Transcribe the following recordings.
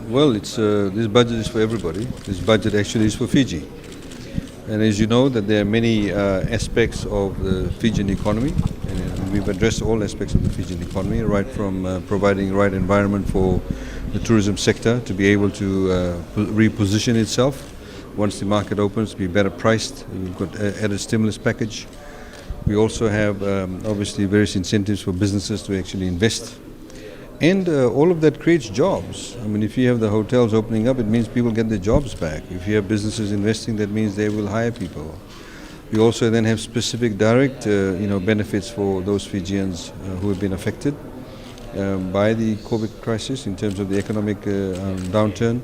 Well, this budget is for everybody. This budget actually is for Fiji. And as you know, that there are many aspects of the Fijian economy, and we've addressed all aspects of the Fijian economy, right from providing the right environment for the tourism sector to be able to reposition itself once the market opens, to be better priced. We've got added stimulus package. We also have obviously various incentives for businesses to actually invest. And all of that creates jobs. I mean, if you have the hotels opening up, it means people get their jobs back. If you have businesses investing, that means they will hire people. We also then have specific direct benefits for those Fijians who have been affected by the COVID crisis in terms of the economic downturn.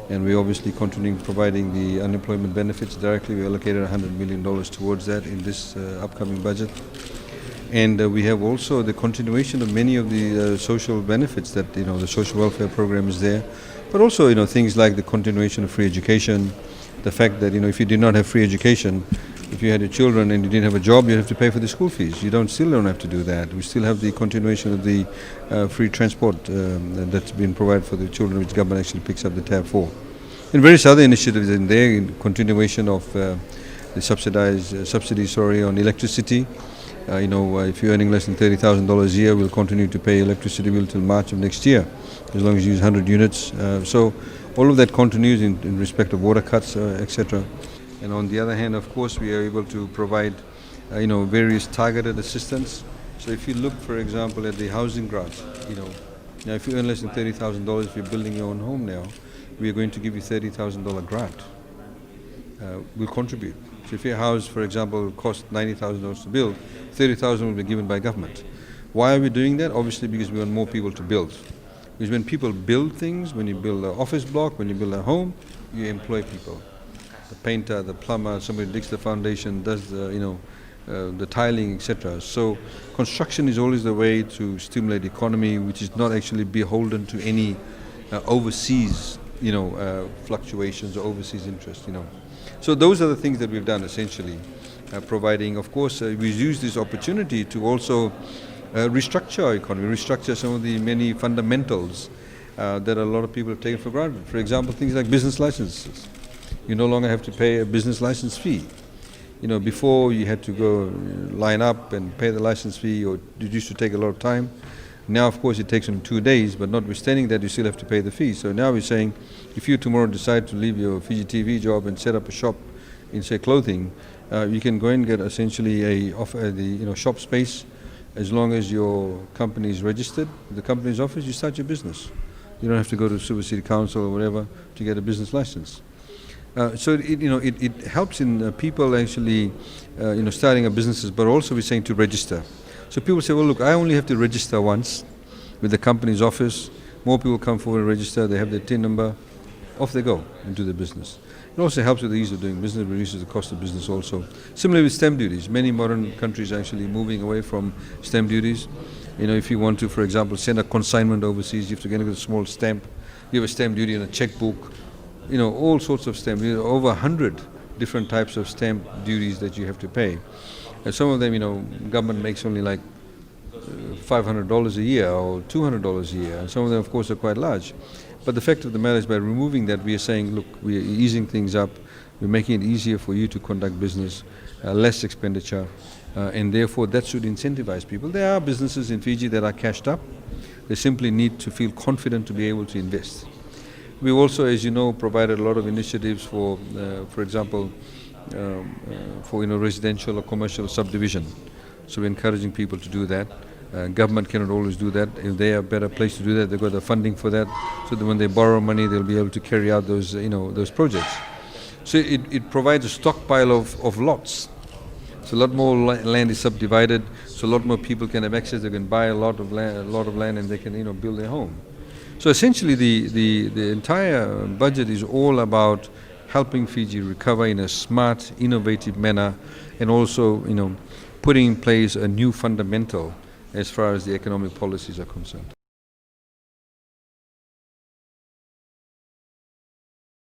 And we're obviously continuing providing the unemployment benefits directly. We allocated $100 million towards that in this upcoming budget. And we have also the continuation of many of the social benefits that, the social welfare program is there. But also, things like the continuation of free education, the fact that, if you did not have free education, if you had your children and you didn't have a job, you have to pay for the school fees. You still don't have to do that. We still have the continuation of the free transport that's been provided for the children, which government actually picks up the tab for. And various other initiatives in there, in continuation of the subsidies on electricity. If you're earning less than $30,000 a year, we'll continue to pay electricity bill till March of next year, as long as you use 100 units. So all of that continues in respect of water cuts, etc. And on the other hand, of course, we are able to provide, various targeted assistance. So if you look, for example, at the housing grants, now if you earn less than $30,000, if you're building your own home now, we are going to give you $30,000 grant. We'll contribute. So if your house, for example, costs $90,000 to build, $30,000 will be given by government. Why are we doing that? Obviously because we want more people to build. Because when people build things, when you build an office block, when you build a home, you employ people. The painter, the plumber, somebody digs the foundation, does the tiling, etc. So construction is always the way to stimulate the economy, which is not actually beholden to any overseas, fluctuations or overseas interest, So those are the things that we've done essentially, providing, of course, we use this opportunity to also restructure our economy, restructure some of the many fundamentals that a lot of people have taken for granted. For example, things like business licenses. You no longer have to pay a business license fee. Before you had to go line up and pay the license fee, or it used to take a lot of time. Now, of course, it takes them 2 days, but notwithstanding that, you still have to pay the fee. So now we're saying, if you tomorrow decide to leave your Fiji TV job and set up a shop in, say, clothing, you can go and get essentially the shop space as long as your company is registered with the company's office. You start your business. You don't have to go to Super City Council or whatever to get a business license. So it helps in people actually starting up businesses, but also we're saying to register. So people say, well, look, I only have to register once with the company's office. More people come forward and register. They have their TIN number. Off they go into the business. It also helps with the ease of doing business, reduces the cost of business also. Similarly with stamp duties. Many modern countries are actually moving away from stamp duties. If you want to, for example, send a consignment overseas, you have to get a small stamp. You have a stamp duty on a checkbook. All sorts of stamp duties, over 100 different types of stamp duties that you have to pay. And some of them, government makes only like $500 a year or $200 a year. And some of them, of course, are quite large. But the fact of the matter is, by removing that, we are saying, look, we are easing things up. We're making it easier for you to conduct business, less expenditure, and therefore that should incentivize people. There are businesses in Fiji that are cashed up. They simply need to feel confident to be able to invest. We also, as you know, provided a lot of initiatives for example, for residential or commercial subdivision. So we're encouraging people to do that. Government cannot always do that. If they are a better place to do that, they've got the funding for that. So that when they borrow money, they'll be able to carry out those those projects. So it provides a stockpile of lots. So a lot more land is subdivided. So a lot more people can have access. They can buy a lot of land, and they can build their home. So essentially, the entire budget is all about helping Fiji recover in a smart, innovative manner, and also, putting in place a new fundamental as far as the economic policies are concerned.